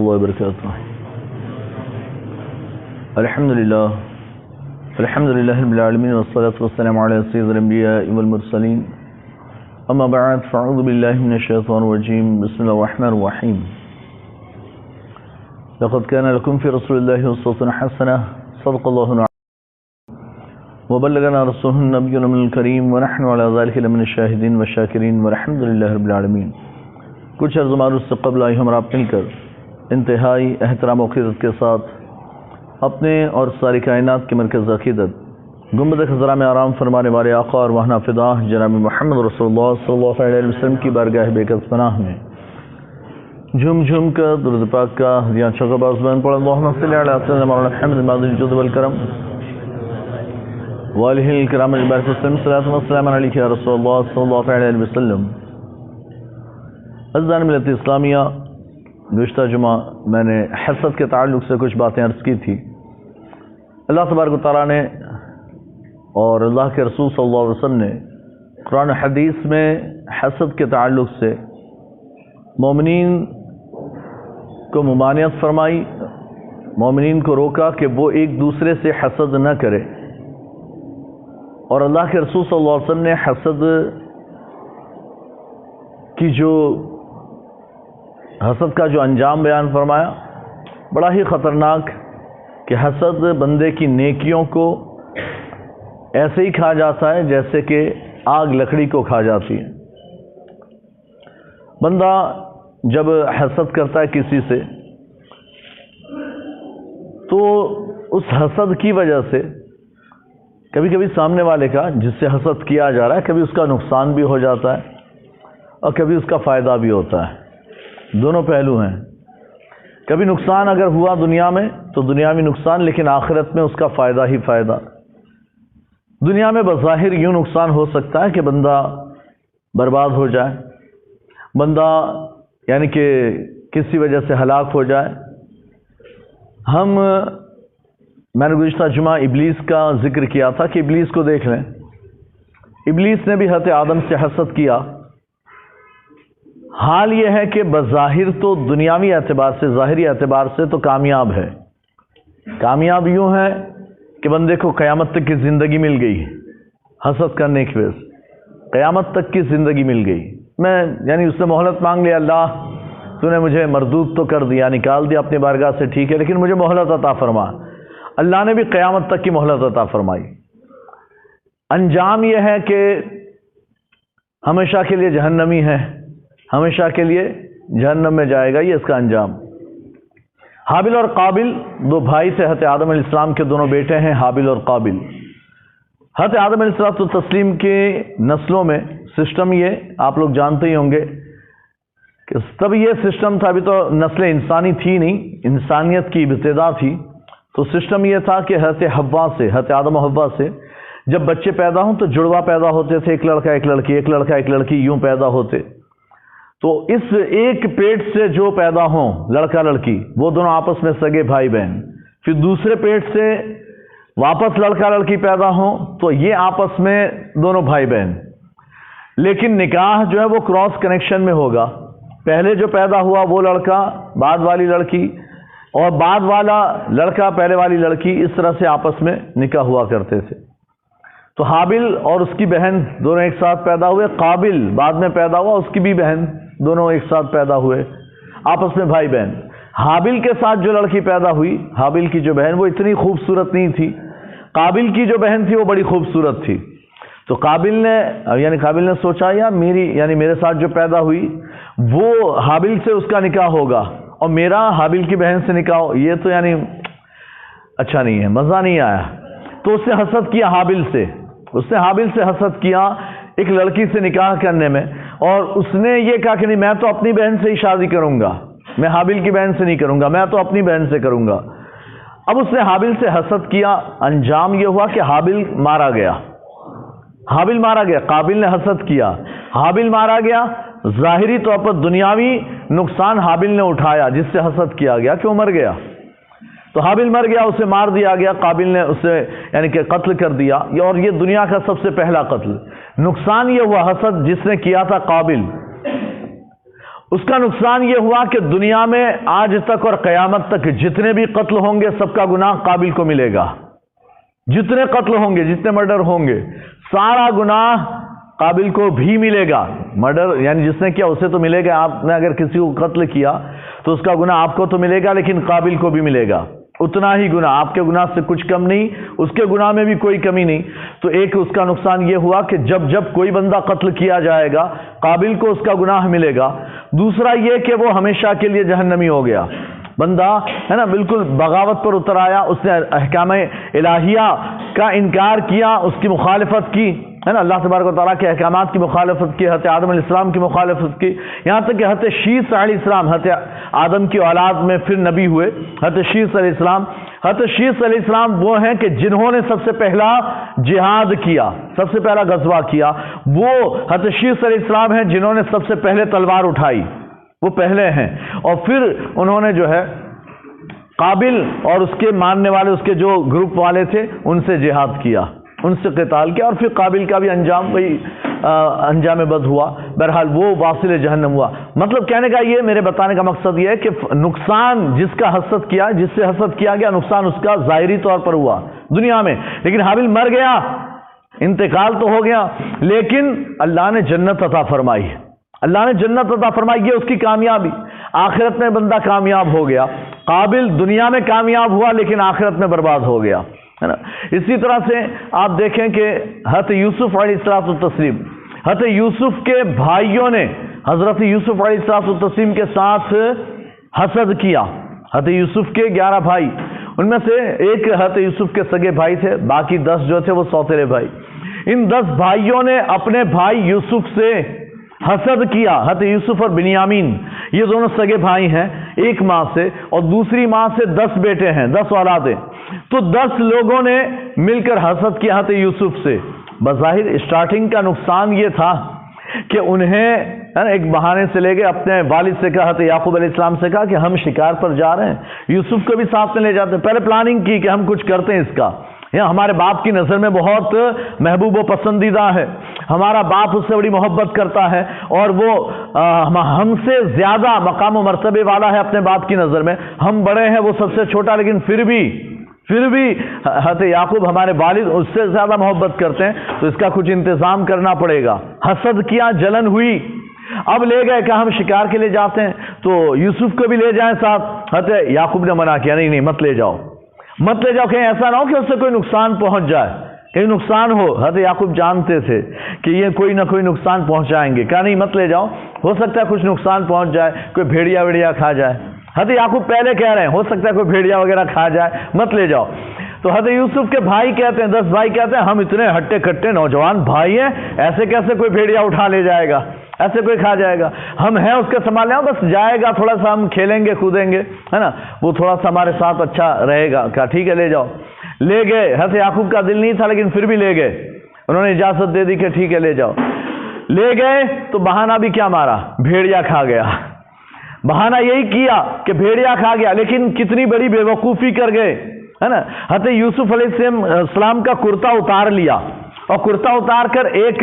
الله وبركاته. الحمد لله رب العالمين والصلاة والسلام على سيد الأنبياء والمرسلين. أما بعد فأعوذ بالله من الشيطان الرجيم. بسم الله الرحمن الرحيم. لقد كان لكم في رسول الله أسوة حسنة. صدق الله العظيم وبلغنا رسوله النبي الكريم ونحن على ذلك لمن الشاهدين والشاكرين والحمد لله رب العالمین. کچھ عرض معروض سے قبل آئی ہمارا مل کر انتہائی احترام و عقیدت کے ساتھ اپنے اور ساری کائنات کے مرکز عقیدت گنبد خضرا میں آرام فرمانے والے آقا اور وہنا فدا جناب محمد رسول اللہ صلی اللہ علیہ وسلم کی بارگاہ بے کس پناہ میں جھوم جھوم کر درود پاک کا ہدیہ چوکا باز بند پڑھ اللہم صلی علی سیدنا مولانا محمد الماضی الجود والکرم والہ الکرام البارک وسلم صلاۃ و سلام علیک یا رسول اللہ صلی اللہ علیہ وسلم. عزیزان ملت اسلامیہ، گزشتہ جمعہ میں نے حسد کے تعلق سے کچھ باتیں عرض کی تھی. اللہ تبارک و تعالیٰ نے اور اللہ کے رسول صلی اللہ علیہ وسلم نے قرآن و حدیث میں حسد کے تعلق سے مومنین کو ممانعت فرمائی، مومنین کو روکا کہ وہ ایک دوسرے سے حسد نہ کرے، اور اللہ کے رسول صلی اللہ علیہ وسلم نے حسد کا جو انجام بیان فرمایا بڑا ہی خطرناک، کہ حسد بندے کی نیکیوں کو ایسے ہی کھا جاتا ہے جیسے کہ آگ لکڑی کو کھا جاتی ہے. بندہ جب حسد کرتا ہے کسی سے تو اس حسد کی وجہ سے کبھی کبھی سامنے والے کا جس سے حسد کیا جا رہا ہے کبھی اس کا نقصان بھی ہو جاتا ہے اور کبھی اس کا فائدہ بھی ہوتا ہے. دونوں پہلو ہیں. کبھی نقصان اگر ہوا دنیا میں تو دنیاوی نقصان، لیکن آخرت میں اس کا فائدہ ہی فائدہ. دنیا میں بظاہر یوں نقصان ہو سکتا ہے کہ بندہ برباد ہو جائے، بندہ یعنی کہ کسی وجہ سے ہلاک ہو جائے. میں نے گزشتہ جمعہ ابلیس کا ذکر کیا تھا کہ ابلیس کو دیکھ لیں. ابلیس نے بھی حضرت آدم سے حسد کیا. حال یہ ہے کہ بظاہر تو دنیاوی اعتبار سے، ظاہری اعتبار سے تو کامیاب ہے. کامیاب یوں ہے کہ بندے کو قیامت تک کی زندگی مل گئی حسد کرنے کی وجہ سے. قیامت تک کی زندگی مل گئی. یعنی اس نے مہلت مانگ لیا، اللہ تو نے مجھے مردود تو کر دیا، نکال دیا اپنی بارگاہ سے، ٹھیک ہے، لیکن مجھے مہلت عطا فرما. اللہ نے بھی قیامت تک کی مہلت عطا فرمائی. انجام یہ ہے کہ ہمیشہ کے لیے جہنمی ہے، ہمیشہ کے لیے جہنم میں جائے گا. یہ اس کا انجام. حابل اور قابل دو بھائی تھے حضرت آدم علیہ السلام کے، دونوں بیٹے ہیں حابل اور قابل. حضرت آدم علیہ السلام کے نسلوں میں سسٹم یہ آپ لوگ جانتے ہی ہوں گے کہ تب یہ سسٹم تھا، ابھی تو نسل انسانی تھی نہیں، انسانیت کی ابتدا تھی. تو سسٹم یہ تھا کہ حضرت آدم و حوا سے جب بچے پیدا ہوں تو جڑوا پیدا ہوتے تھے، ایک لڑکا ایک لڑکی، ایک لڑکا ایک لڑکی، یوں پیدا ہوتے. تو اس ایک پیٹ سے جو پیدا ہوں لڑکا لڑکی، وہ دونوں آپس میں سگے بھائی بہن. پھر دوسرے پیٹ سے واپس لڑکا لڑکی پیدا ہوں تو یہ آپس میں دونوں بھائی بہن. لیکن نکاح جو ہے وہ کراس کنیکشن میں ہوگا. پہلے جو پیدا ہوا وہ لڑکا، بعد والی لڑکی، اور بعد والا لڑکا پہلے والی لڑکی، اس طرح سے آپس میں نکاح ہوا کرتے تھے. تو حابل اور اس کی بہن دونوں ایک ساتھ پیدا ہوئے. قابل بعد میں پیدا ہوا، اس کی بھی بہن، دونوں ایک ساتھ پیدا ہوئے، آپس میں بھائی بہن. حابل کے ساتھ جو لڑکی پیدا ہوئی، حابل کی جو بہن، وہ اتنی خوبصورت نہیں تھی. قابل کی جو بہن تھی وہ بڑی خوبصورت تھی. تو قابل نے سوچا میرے ساتھ جو پیدا ہوئی وہ حابل سے اس کا نکاح ہوگا اور میرا حابل کی بہن سے نکاح ہو. یہ تو اچھا نہیں ہے، مزہ نہیں آیا. تو اس نے حسد کیا حابل سے حسد کیا ایک لڑکی سے نکاح کرنے میں. اور اس نے یہ کہا کہ نہیں، میں تو اپنی بہن سے ہی شادی کروں گا، میں حابل کی بہن سے نہیں کروں گا، میں تو اپنی بہن سے کروں گا. اب اس نے حابل سے حسد کیا. انجام یہ ہوا کہ حابل مارا گیا. قابل نے حسد کیا، حابل مارا گیا. ظاہری طور پر دنیاوی نقصان حابل نے اٹھایا جس سے حسد کیا گیا کہ وہ مر گیا. تو حابل مر گیا، اسے مار دیا گیا. قابل نے اسے کہ قتل کر دیا. اور یہ دنیا کا سب سے پہلا قتل. نقصان یہ ہوا حسد جس نے کیا تھا قابل، اس کا نقصان یہ ہوا کہ دنیا میں آج تک اور قیامت تک جتنے بھی قتل ہوں گے سب کا گناہ قابل کو ملے گا. جتنے قتل ہوں گے، جتنے مرڈر ہوں گے، سارا گناہ قابل کو بھی ملے گا. مرڈر یعنی جس نے کیا اسے تو ملے گا. آپ نے اگر کسی کو قتل کیا تو اس کا گناہ آپ کو تو ملے گا، لیکن قابل کو بھی ملے گا اتنا ہی گناہ. آپ کے گناہ سے کچھ کم نہیں، اس کے گناہ میں بھی کوئی کمی نہیں. تو ایک اس کا نقصان یہ ہوا کہ جب کوئی بندہ قتل کیا جائے گا قابل کو اس کا گناہ ملے گا. دوسرا یہ کہ وہ ہمیشہ کے لیے جہنمی ہو گیا. بندہ ہے نا بالکل بغاوت پر اتر آیا، اس نے احکام الہیہ کا انکار کیا، اس کی مخالفت کی، ہے نا، اللہ تبارک و تعالیٰ کے احکامات کی مخالفت کی، حضرت آدم علیہ السلام کی مخالفت کی، یہاں تک کہ حضرت شیث علیہ السلام، حضرت آدم کی اولاد میں پھر نبی ہوئے حضرت شیث علیہ السلام. حضرت شیث علیہ السلام وہ ہیں کہ جنہوں نے سب سے پہلا جہاد کیا، سب سے پہلا غزوہ کیا. وہ حضرت شیث علیہ السلام ہیں جنہوں نے سب سے پہلے تلوار اٹھائی، وہ پہلے ہیں. اور پھر انہوں نے جو ہے قابل اور اس کے ماننے والے، اس کے جو گروپ والے تھے، ان سے جہاد کیا، ان سے قتال کیا، اور پھر قابل کا بھی انجام وہی انجام بد ہوا. بہرحال وہ واصل جہنم ہوا. مطلب کہنے کا یہ، میرے بتانے کا مقصد یہ ہے کہ نقصان جس کا حسد کیا، جس سے حسد کیا گیا، نقصان اس کا ظاہری طور پر ہوا دنیا میں. لیکن حابل مر گیا، انتقال تو ہو گیا، لیکن اللہ نے جنت عطا فرمائی. اللہ نے جنت عطا فرمائی، یہ اس کی کامیابی. آخرت میں بندہ کامیاب ہو گیا. قابل دنیا میں کامیاب ہوا لیکن آخرت میں برباد ہو گیا، ہے نا. اسی طرح سے آپ دیکھیں کہ حضرت یوسف علیہ الصلوۃ والتسلیم، حضرت یوسف کے بھائیوں نے حضرت یوسف علیہ الصلوۃ والتسلیم کے ساتھ حسد کیا. حضرت یوسف کے 11 بھائی، ان میں سے ایک حضرت یوسف کے سگے بھائی تھے، باقی 10 جو تھے وہ سوتیلے بھائی. ان 10 بھائیوں نے اپنے بھائی یوسف سے حسد کیا. حضرت یوسف اور بنیامین یہ دونوں سگے بھائی ہیں، ایک ماں سے، اور دوسری ماں سے 10 بیٹے ہیں، 10 اولادیں. تو 10 لوگوں نے مل کر حسد کیا حضرت یوسف سے. بظاہر اسٹارٹنگ کا نقصان یہ تھا کہ انہیں ایک بہانے سے لے گئے، اپنے والد سے کہا، حضرت یعقوب علیہ السلام سے کہا کہ ہم شکار پر جا رہے ہیں، یوسف کو بھی ساتھ میں لے جاتے ہیں. پہلے پلاننگ کی کہ ہم کچھ کرتے ہیں اس کا، ہمارے باپ کی نظر میں بہت محبوب و پسندیدہ ہے، ہمارا باپ اس سے بڑی محبت کرتا ہے، اور وہ ہم سے زیادہ مقام و مرتبے والا ہے اپنے باپ کی نظر میں. ہم بڑے ہیں، وہ سب سے چھوٹا، لیکن پھر بھی حضرت یعقوب ہمارے والد اس سے زیادہ محبت کرتے ہیں، تو اس کا کچھ انتظام کرنا پڑے گا. حسد کیا، جلن ہوئی. اب لے گئے کہ ہم شکار کے لیے جاتے ہیں تو یوسف کو بھی لے جائیں ساتھ. حضرت یعقوب نے منع کیا، نہیں مت لے جاؤ، مت لے جاؤ، کہیں ایسا نہ ہو کہ اس سے کوئی نقصان پہنچ جائے، کہیں نقصان ہو. حضرت یعقوب جانتے تھے کہ یہ کوئی نہ کوئی نقصان پہنچائیں گے. کہا نہیں مت لے جاؤ، ہو سکتا ہے کچھ نقصان پہنچ جائے، کوئی بھیڑیا ویڑیا کھا جائے. حضرت یعقوب پہلے کہہ رہے ہیں ہو سکتا ہے کوئی بھیڑیا وغیرہ کھا جائے، مت لے جاؤ. تو حضرت یوسف کے بھائی کہتے ہیں، 10 بھائی کہتے ہیں ہم اتنے ہٹے کٹے نوجوان بھائی ہیں، ایسے کیسے کوئی بھیڑیا اٹھا لے جائے گا، ایسے کوئی کھا جائے گا، ہم ہیں اس کے سنبھالنے، بس جائے گا تھوڑا سا، ہم کھیلیں گے کودیں گے، ہے نا، وہ تھوڑا سا ہمارے ساتھ اچھا رہے گا. کہا ٹھیک ہے لے جاؤ. لے گئے. حضرت یعقوب کا دل نہیں تھا لیکن پھر بھی لے گئے، انہوں نے اجازت دے دی کہ ٹھیک ہے لے جاؤ. لے گئے تو بہانہ بھی کیا مارا، بھیڑیا کھا گیا. بہانہ یہی کیا کہ بھیڑیا کھا گیا، لیکن کتنی بڑی بے وقوفی کر گئے، ہے نا. حضرت یوسف علیہ السلام کا کرتا اتار لیا، اور کرتا اتار کر ایک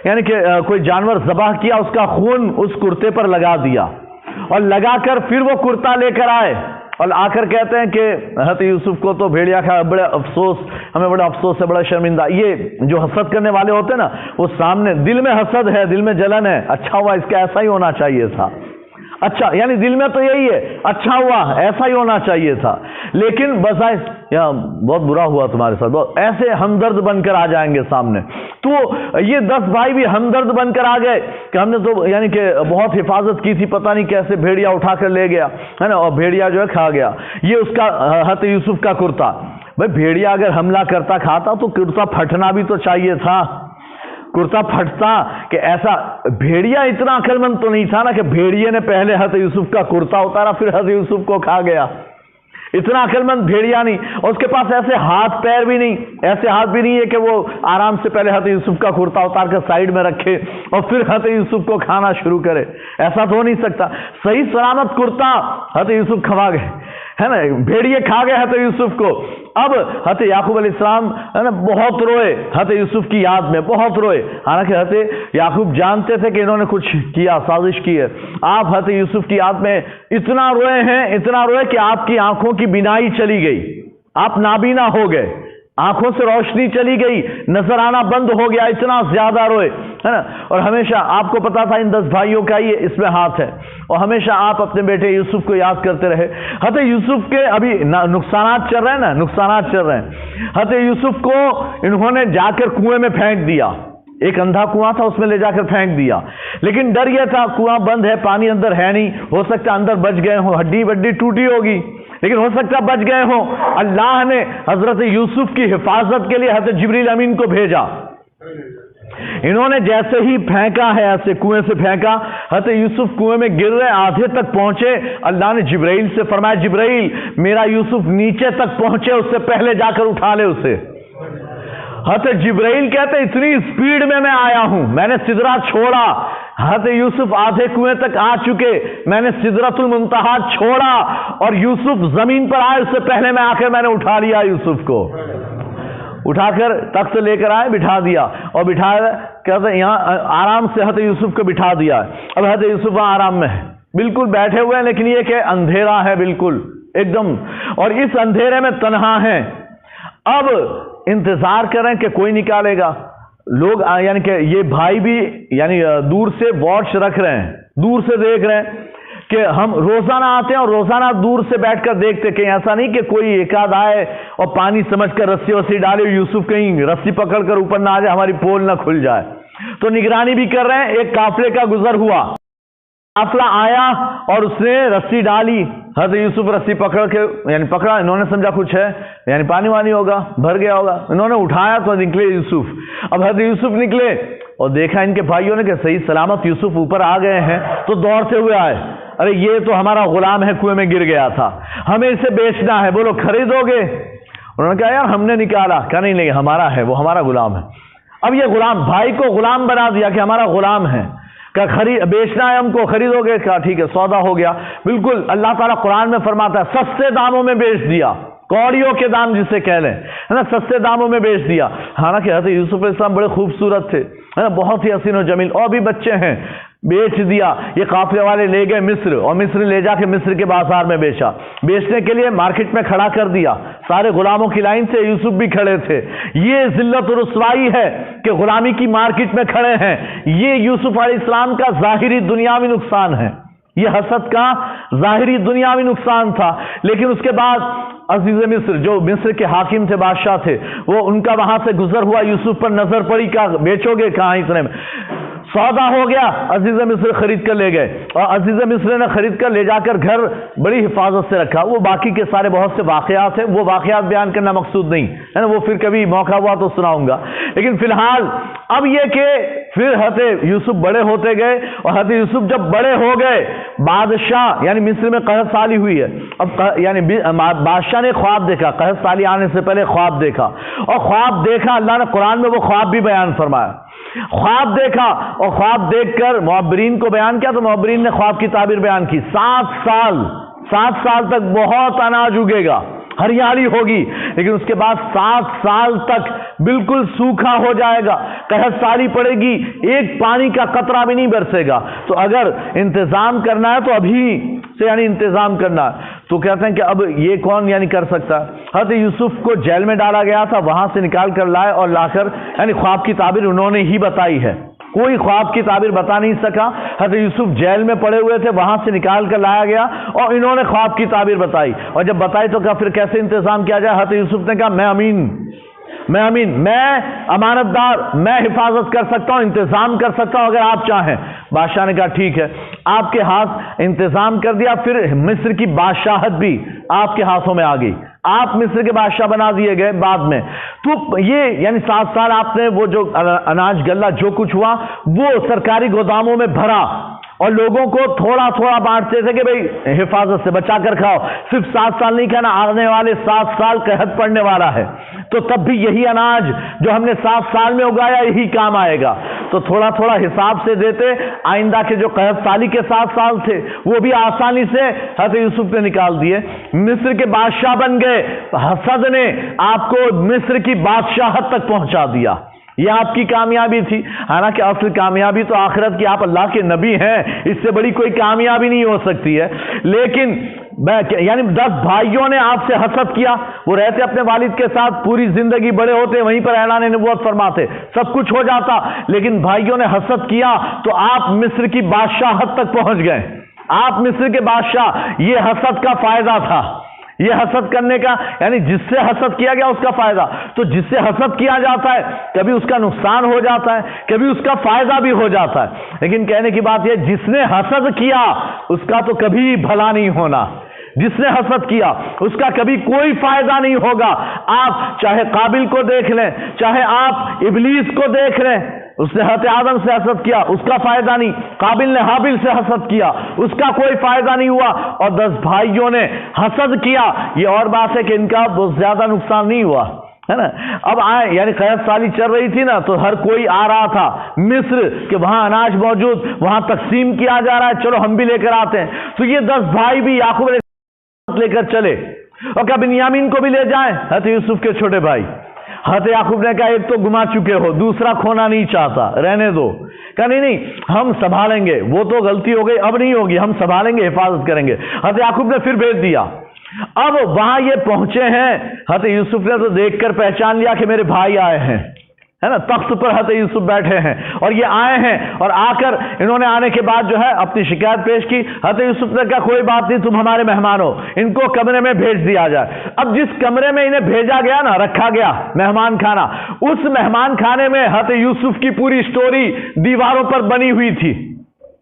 یعنی کہ کوئی جانور ذبح کیا، اس کا خون اس کرتے پر لگا دیا، اور لگا کر پھر وہ کرتا لے کر آئے، اور آ کر کہتے ہیں کہ حضرت یوسف کو تو بھیڑیا کھا، بڑے افسوس، ہمیں بڑا افسوس ہے، بڑا شرمندہ. یہ جو حسد کرنے والے ہوتے ہیں نا، وہ سامنے دل میں حسد ہے، دل میں جلن ہے، اچھا ہوا اس کا ایسا ہی ہونا چاہیے تھا، اچھا یعنی دل میں تو یہی ہے، اچھا ہوا ایسا ہی ہونا چاہیے تھا، لیکن بظاہر یا بہت برا ہوا تمہارے ساتھ، بہت ایسے ہمدرد بن کر آ جائیں گے سامنے. تو یہ 10 بھائی بھی ہمدرد بن کر آ گئے کہ ہم نے تو یعنی کہ بہت حفاظت کی تھی، پتہ نہیں کیسے بھیڑیا اٹھا کر لے گیا، ہے نا، اور بھیڑیا جو ہے کھا گیا. یہ اس کا حضرت یوسف کا کرتا. بھائی بھیڑیا اگر حملہ کرتا کھاتا تو کرتا پھٹنا بھی تو چاہیے تھا، کرتا پھٹتا. کہ ایسا بھیڑیا اتنا عقل مند تو نہیں تھا نا کہ بھیڑیے نے پہلے حضرت یوسف کا کرتا اتارا پھر حضرت یوسف کو کھا گیا. اتنا عقل مند بھیڑیا نہیں، اور اس کے پاس ایسے ہاتھ پیر بھی نہیں، ایسے ہاتھ بھی نہیں ہے کہ وہ آرام سے پہلے حضرت یوسف کا کرتا اتار کر سائیڈ میں رکھے اور پھر حضرت یوسف کو کھانا شروع کرے. ایسا تو ہو نہیں سکتا. صحیح سلامت کرتا حضرت یوسف کھوا گئے، ہے نا, بھیڑیے کھا گئے حضرت یوسف کو. اب حضرت یعقوب علیہ السلام ہے نا بہت روئے حضرت یوسف کی یاد میں, بہت روئے. حالانکہ حضرت یعقوب جانتے تھے کہ انہوں نے کچھ کیا, سازش کی ہے. آپ حضرت یوسف کی یاد میں اتنا روئے ہیں, اتنا روئے کہ آپ کی آنکھوں کی بینائی چلی گئی, آپ نابینا ہو گئے, آنکھوں سے روشنی چلی گئی, نظر آنا بند ہو گیا, اتنا زیادہ روئے, ہے نا. اور ہمیشہ آپ کو پتا تھا ان 10 بھائیوں کا ہی اس میں ہاتھ ہے, اور ہمیشہ آپ اپنے بیٹے یوسف کو یاد کرتے رہے. حضرت یوسف کے ابھی نقصانات چل رہے ہیں نا, نقصانات چل رہے ہیں. حضرت یوسف کو انہوں نے جا کر کنویں میں پھینک دیا, ایک اندھا کنواں تھا, اس میں لے جا کر پھینک دیا. لیکن ڈر یہ تھا کنواں بند ہے, پانی اندر ہے نہیں, ہو سکتا اندر بچ گئے ہوں, ہڈی بڈی ٹوٹی ہوگی, لیکن ہو سکتا بچ گئے ہوں. اللہ نے حضرت یوسف کی حفاظت کے لیے حضرت جبریل امین کو بھیجا. انہوں نے جیسے ہی پھینکا ہے, ایسے کنویں سے پھینکا, حضرت یوسف کنویں میں گر رہے, آدھے تک پہنچے. اللہ نے جبرائیل سے فرمایا, جبرائیل میرا یوسف نیچے تک پہنچے, اس سے پہلے جا کر اٹھا لے اسے. حضرت جبرائیل کہتے اتنی اسپیڈ میں آیا ہوں, میں نے سدرہ چھوڑا, حضرت یوسف آدھے کنویں تک آ چکے, میں نے سدرۃ المنتہا چھوڑا, اور یوسف زمین پر آئے اس سے پہلے میں آ کر میں نے اٹھا لیا یوسف کو. اٹھا کر تخت لے کر آئے, بٹھا دیا, اور بٹھا کہتے یہاں آرام سے حضرت یوسف کو بٹھا دیا. اب حضرت یوسف وہاں آرام میں ہے, بالکل بیٹھے ہوئے ہیں, لیکن یہ کہ اندھیرا ہے بالکل ایک دم, اور اس اندھیرے میں تنہا ہیں. اب انتظار کریں کہ کوئی نکالے گا. لوگ یعنی کہ یہ بھائی بھی یعنی دور سے واچ رکھ رہے ہیں, دور سے دیکھ رہے ہیں کہ ہم روزانہ آتے ہیں اور روزانہ دور سے بیٹھ کر دیکھتے, کہ ایسا نہیں کہ کوئی ایک آدھ آئے اور پانی سمجھ کر رسی وسی ڈالے, یوسف کہیں رسی پکڑ کر اوپر نہ آ جائے, ہماری پول نہ کھل جائے. تو نگرانی بھی کر رہے ہیں. ایک قافلے کا گزر ہوا, قافلہ آیا اور اس نے رسی ڈالی, حضرت یوسف رسی پکڑ کے یعنی پکڑا, انہوں نے سمجھا کچھ ہے, یعنی پانی وانی ہوگا, بھر گیا ہوگا, انہوں نے اٹھایا تو نکلے یوسف. اب حضرت یوسف نکلے اور دیکھا ان کے بھائیوں نے کہ صحیح سلامت یوسف اوپر آ گئے ہیں, تو دوڑتے ہوئے آئے, ارے یہ تو ہمارا غلام ہے, کنویں میں گر گیا تھا, ہمیں اسے بیچنا ہے, بولو خریدو گے؟ انہوں نے کہا یار ہم نے نکالا. کہا نہیں نہیں ہمارا ہے, وہ ہمارا غلام ہے. اب یہ غلام بھائی کو غلام بنا دیا کہ ہمارا غلام ہے, کہ بیچنا ہے ہم کو, خریدو گے؟ کہا ٹھیک ہے, سودا ہو گیا. بالکل اللہ تعالیٰ قرآن میں فرماتا ہے سستے داموں میں بیچ دیا, کوڑیوں کے دام جسے کہہ لیں, ہے نا, سستے داموں میں بیچ دیا. حالانکہ حضرت یوسف علیہ السلام بڑے خوبصورت تھے, ہے نا, بہت ہی حسین و جمیل, اور بھی بچے ہیں. بیچ دیا. یہ قافلے والے لے گئے مصر, اور مصر لے جا کے مصر کے بازار میں بیچا. بیچنے کے لیے مارکیٹ میں کھڑا کر دیا, سارے غلاموں کی لائن سے یوسف بھی کھڑے تھے. یہ ذلت و رسوائی ہے کہ غلامی کی مارکیٹ میں کھڑے ہیں. یہ یوسف علیہ السلام کا ظاہری دنیاوی نقصان ہے, یہ حسد کا ظاہری دنیاوی نقصان تھا. لیکن اس کے بعد عزیز مصر جو مصر کے حاکم تھے, بادشاہ تھے, وہ ان کا وہاں سے گزر ہوا, یوسف پر نظر پڑی, کہا بیچو گے؟ کہاں اتنے میں سودا ہو گیا. عزیز مصر خرید کر لے گئے, اور عزیز مصر نے خرید کر لے جا کر گھر بڑی حفاظت سے رکھا. وہ باقی کے سارے بہت سے واقعات ہیں, وہ واقعات بیان کرنا مقصود نہیں ہے نا, وہ پھر کبھی موقع ہوا تو سناؤں گا. لیکن فی الحال اب یہ کہ پھر حضرت یوسف بڑے ہوتے گئے, اور حضرت یوسف جب بڑے ہو گئے, بادشاہ یعنی مصر میں قحط سالی ہوئی ہے. اب یعنی بادشاہ نے خواب دیکھا, قحط سالی آنے سے پہلے خواب دیکھا, اور خواب دیکھا, اللہ نے قرآن میں وہ خواب بھی بیان فرمایا. خواب دیکھا, اور خواب دیکھ کر معبرین کو بیان کیا, تو معبرین نے خواب کی تعبیر بیان کی. 7 سال تک بہت اناج اگے گا, ہریالی ہوگی, لیکن اس کے بعد 7 سال تک بالکل سوکھا ہو جائے گا, قحط سالی پڑے گی, ایک پانی کا قطرہ بھی نہیں برسے گا. تو اگر انتظام کرنا ہے تو ابھی سے یعنی انتظام کرنا ہے. تو کہتے ہیں کہ اب یہ کون یعنی کر سکتا ہے. حضرت یوسف کو جیل میں ڈالا گیا تھا, وہاں سے نکال کر لائے, اور لا کر یعنی خواب کی تعبیر انہوں نے ہی بتائی ہے, کوئی خواب کی تعبیر بتا نہیں سکا. حضرت یوسف جیل میں پڑے ہوئے تھے, وہاں سے نکال کر لایا گیا, اور انہوں نے خواب کی تعبیر بتائی. اور جب بتائی تو کہا پھر کیسے انتظام کیا جائے. حضرت یوسف نے کہا میں امین, میں امانت دار, میں حفاظت کر سکتا ہوں, انتظام کر سکتا ہوں اگر آپ چاہیں. بادشاہ نے کہا ٹھیک ہے, آپ کے ہاتھ انتظام کر دیا. پھر مصر کی بادشاہت بھی آپ کے ہاتھوں میں آ گئی, آپ مصر کے بادشاہ بنا دیے گئے بعد میں. تو یہ یعنی 7 سال آپ نے وہ جو اناج غلہ جو کچھ ہوا وہ سرکاری گوداموں میں بھرا, اور لوگوں کو تھوڑا تھوڑا بانٹتے تھے کہ بھئی حفاظت سے بچا کر کھاؤ. صرف 7 سال نہیں کھانا, آنے والے 7 سال قحط پڑنے والا ہے, تو تب بھی یہی اناج جو ہم نے 7 سال میں اگایا یہی کام آئے گا. تو تھوڑا تھوڑا حساب سے دیتے. آئندہ کے جو قحط سالی کے 7 سال تھے وہ بھی آسانی سے حضرت یوسف نے نکال دیے. مصر کے بادشاہ بن گئے. حسد نے آپ کو مصر کی بادشاہت تک پہنچا دیا. یہ آپ کی کامیابی تھی. حالانکہ اصل کامیابی تو آخرت کی، آپ اللہ کے نبی ہیں، اس سے بڑی کوئی کامیابی نہیں ہو سکتی ہے. لیکن یعنی 10 بھائیوں نے آپ سے حسد کیا. وہ رہتے اپنے والد کے ساتھ، پوری زندگی بڑے ہوتے، وہیں پر اعلان نبوت فرماتے، سب کچھ ہو جاتا. لیکن بھائیوں نے حسد کیا تو آپ مصر کی بادشاہت تک پہنچ گئے. آپ مصر کے بادشاہ. یہ حسد کا فائدہ تھا. یہ حسد کرنے کا یعنی جس سے حسد کیا گیا اس کا فائدہ. تو جس سے حسد کیا جاتا ہے کبھی اس کا نقصان ہو جاتا ہے، کبھی اس کا فائدہ بھی ہو جاتا ہے. لیکن کہنے کی بات یہ، جس نے حسد کیا اس کا تو کبھی بھلا نہیں ہونا. جس نے حسد کیا اس کا کبھی کوئی فائدہ نہیں ہوگا. آپ چاہے قابل کو دیکھ لیں، چاہے آپ ابلیس کو دیکھ لیں. اس نے حضرت آدم سے حسد کیا، اس کا فائدہ نہیں. قابل نے حابل سے حسد کیا، اس کا کوئی فائدہ نہیں ہوا. اور 10 بھائیوں نے حسد کیا. یہ اور بات ہے کہ ان کا بہت زیادہ نقصان نہیں ہوا، ہے نا. اب آئے یعنی قحط سالی چل رہی تھی نا، تو ہر کوئی آ رہا تھا مصر کہ وہاں اناج موجود، وہاں تقسیم کیا جا رہا ہے، چلو ہم بھی لے کر آتے ہیں. تو یہ 10 بھائی بھی یعقوب لے کر چلے. اور کیا بنیامین کو بھی لے جائیں؟ حضرت یوسف کے چھوٹے بھائی. حضرت یعقوب نے کہا ایک تو گما چکے ہو، دوسرا کھونا نہیں چاہتا، رہنے دو. کہا نہیں ہم سنبھالیں گے، وہ تو غلطی ہو گئی، اب نہیں ہوگی، ہم سنبھالیں گے، حفاظت کریں گے. حضرت یعقوب نے پھر بھیج دیا. اب وہاں یہ پہنچے ہیں. حضرت یوسف نے تو دیکھ کر پہچان لیا کہ میرے بھائی آئے ہیں، ہے نا. تخت پر حضرت یوسف بیٹھے ہیں اور یہ آئے ہیں. اور آ کر انہوں نے آنے کے بعد جو ہے اپنی شکایت پیش کی. حضرت یوسف نے کہا کوئی بات نہیں، تم ہمارے مہمان ہو، ان کو کمرے میں بھیج دیا جائے. اب جس کمرے میں انہیں بھیجا گیا نا، رکھا گیا مہمان خانہ، اس مہمان خانے میں حضرت یوسف کی پوری سٹوری دیواروں پر بنی ہوئی تھی،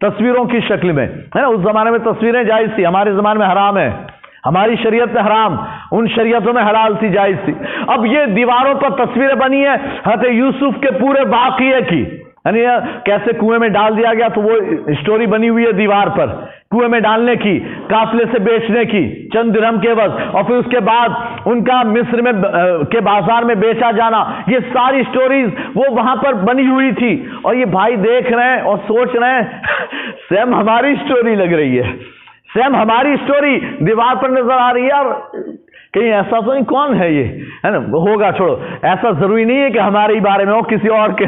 تصویروں کی شکل میں، ہے نا. اس زمانے میں تصویریں جائز تھی، ہمارے زمانے میں حرام ہے. ہماری شریعت میں حرام، ان شریعتوں میں حلال تھی، جائز تھی. اب یہ دیواروں پر تصویریں بنی ہیں حضرت یوسف کے پورے واقعے کی، یعنی کیسے کنویں میں ڈال دیا گیا تو وہ سٹوری بنی ہوئی ہے دیوار پر. کنویں میں ڈالنے کی، قافلے سے بیچنے کی چند درہم کے عوض، اور پھر اس کے بعد ان کا مصر میں کے بازار میں بیچا جانا، یہ ساری سٹوریز وہ وہاں پر بنی ہوئی تھی. اور یہ بھائی دیکھ رہے ہیں اور سوچ رہے ہیں سیم ہماری سٹوری لگ رہی ہے، سیم ہماری سٹوری دیوار پر نظر آ رہی ہے. اور کہیں ایسا تو نہیں، کون ہے یہ، ہے نا. ہوگا، چھوڑو، ایسا ضروری نہیں ہے کہ ہمارے ہی بارے میں ہو، کسی اور کے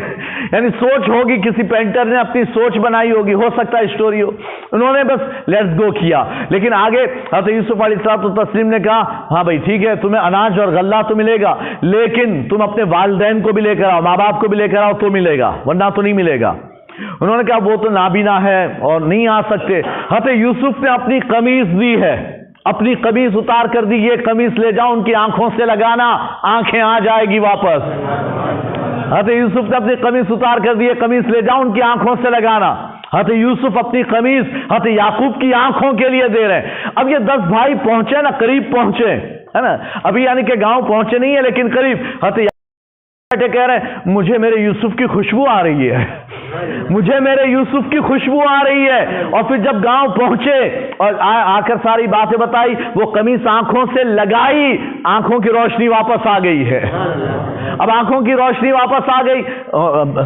یعنی سوچ ہوگی، کسی پینٹر نے اپنی سوچ بنائی ہوگی، ہو سکتا ہے اسٹوری ہو. انہوں نے بس لیٹس گو کیا. لیکن آگے حضرت یوسف علیہ السلام تسلیم نے کہا ہاں بھائی ٹھیک ہے، تمہیں اناج اور غلہ تو ملے گا، لیکن تم اپنے والدین کو بھی لے کر آؤ، ماں باپ کو بھی لے کر آؤ تو ملے گا، ورنہ تو نہیں ملے گا. انہوں نے کہا وہ تو نابینا ہے اور نہیں آ سکتے. حضرت یوسف نے اپنی قمیص دی ہے، اپنی قمیص اتار کر دی، یہ قمیص لے جاؤ، ان کی آنکھوں سے لگانا، آنکھیں آ جائے گی واپس. حضرت یوسف نے اپنی قمیص اتار کر دی، قمیص لے جاؤ، ان کی آنکھوں سے لگانا. حضرت یوسف اپنی قمیص حضرت یعقوب کی آنکھوں کے لیے دے رہے ہیں. اب یہ 10 بھائی پہنچے نا، قریب پہنچے، ہے نا. ابھی یعنی کہ گاؤں پہنچے نہیں ہے لیکن قریب. حضرت کہہ رہے ہیں مجھے میرے یوسف کی خوشبو آ رہی ہے، مجھے میرے یوسف کی خوشبو آ رہی ہے. اور پھر جب گاؤں پہنچے اور آ کر ساری باتیں بتائی، وہ قمیص آنکھوں سے لگائی، آنکھوں کی روشنی واپس آ گئی ہے. اب آنکھوں کی روشنی واپس آ گئی.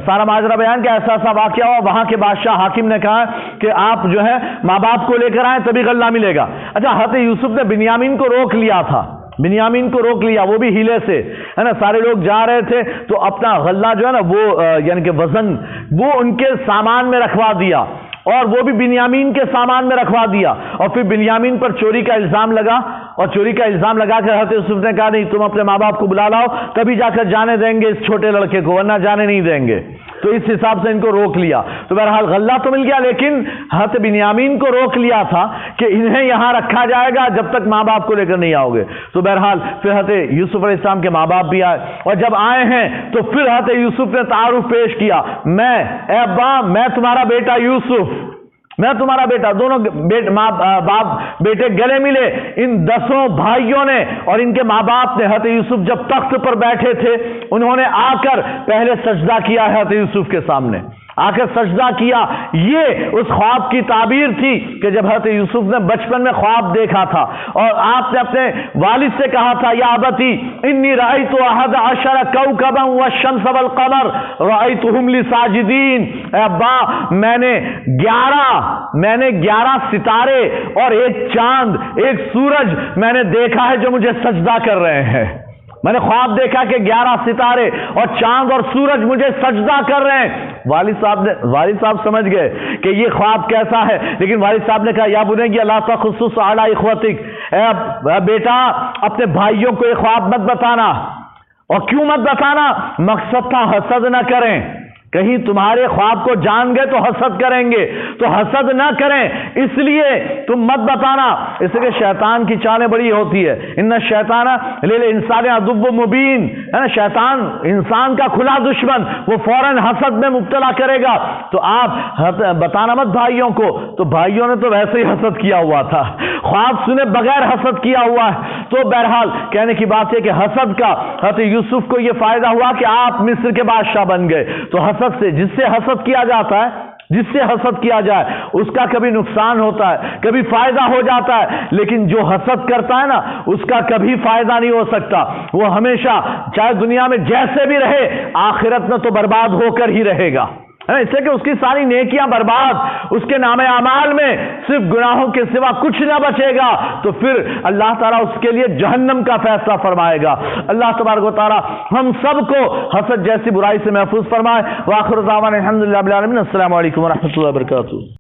سارا ماجرا بیان کیا، ایسا ایسا واقعہ ہوا. وہاں کے بادشاہ حاکم نے کہا کہ آپ جو ہے ماں باپ کو لے کر آئیں تبھی غلہ ملے گا. اچھا، حضرت یوسف نے بنیامین کو روک لیا تھا، بنیامین کو روک لیا، وہ بھی ہیلے سے، ہے نا. سارے لوگ جا رہے تھے تو اپنا غلہ جو ہے نا وہ یعنی کہ وزن وہ ان کے سامان میں رکھوا دیا، اور وہ بھی بنیامین کے سامان میں رکھوا دیا. اور پھر بنیامین پر چوری کا الزام لگا، اور چوری کا الزام لگا کر حضرت یوسف نے کہا نہیں، تم اپنے ماں باپ کو بلا لاؤ، تبھی جا کر جانے دیں گے اس چھوٹے لڑکے کو، ورنہ جانے نہیں دیں گے. تو اس حساب سے ان کو روک لیا. تو بہرحال غلہ تو مل گیا، لیکن حضرت بنیامین کو روک لیا تھا کہ انہیں یہاں رکھا جائے گا جب تک ماں باپ کو لے کر نہیں آؤ گے. تو بہرحال پھر حضرت یوسف علیہ السلام کے ماں باپ بھی آئے، اور جب آئے ہیں تو پھر حضرت یوسف نے تعارف پیش کیا، اے ابا، میں تمہارا بیٹا یوسف، میں تمہارا بیٹا. دونوں ماں باپ بیٹے گلے ملے. ان 10 بھائیوں نے اور ان کے ماں باپ نے حضرت یوسف جب تخت پر بیٹھے تھے، انہوں نے آ کر پہلے سجدہ کیا ہے حضرت یوسف کے سامنے. آ کر سجدہ کیا۔ یہ اس خواب کی تعبیر تھی کہ جب حضرت یوسف نے بچپن میں خواب دیکھا تھا اور آپ نے اپنے والد سے کہا تھا یا ابتی انی رأیت احد عشر کوکبا والشمس والقمر رأیتهم لی ساجدین، اے ابا میں نے 11 ستارے اور ایک چاند ایک سورج میں نے دیکھا ہے جو مجھے سجدہ کر رہے ہیں۔ میں نے خواب دیکھا کہ 11 ستارے اور چاند اور سورج مجھے سجدہ کر رہے ہیں۔ والد صاحب سمجھ گئے کہ یہ خواب کیسا ہے، لیکن والد صاحب نے کہا یا بنی لا تقصص علی اخوتک، اے بیٹا اپنے بھائیوں کو یہ خواب مت بتانا۔ اور کیوں مت بتانا؟ مقصد تھا حسد نہ کریں، کہیں تمہارے خواب کو جان گئے تو حسد کریں گے، تو حسد نہ کریں اس لیے تم مت بتانا۔ اس لیے شیطان کی چالیں بڑی ہوتی ہے، ان الشیطان للانسان عدو مبین، ہے نا، شیطان انسان کا کھلا دشمن، وہ فوراً حسد میں مبتلا کرے گا۔ تو آپ بتانا مت بھائیوں کو، تو بھائیوں نے تو ویسے ہی حسد کیا ہوا تھا، خواب سنے بغیر حسد کیا ہوا ہے۔ تو بہرحال کہنے کی بات ہے کہ حسد کا حضرت یوسف کو یہ فائدہ ہوا کہ آپ مصر کے بادشاہ بن گئے۔ تو حسد سے، جس سے حسد کیا جاتا ہے، جس سے حسد کیا جائے اس کا کبھی نقصان ہوتا ہے، کبھی فائدہ ہو جاتا ہے، لیکن جو حسد کرتا ہے نا اس کا کبھی فائدہ نہیں ہو سکتا، وہ ہمیشہ چاہے دنیا میں جیسے بھی رہے آخرت میں تو برباد ہو کر ہی رہے گا، اس سے کہ اس کی ساری نیکیاں برباد، اس کے نام اعمال میں صرف گناہوں کے سوا کچھ نہ بچے گا، تو پھر اللہ تعالیٰ اس کے لیے جہنم کا فیصلہ فرمائے گا۔ اللہ تبارک و تعالیٰ ہم سب کو حسد جیسی برائی سے محفوظ فرمائے۔ وآخر دعوانا الحمدللہ رب العالمین۔ السلام علیکم ورحمۃ اللہ وبرکاتہ۔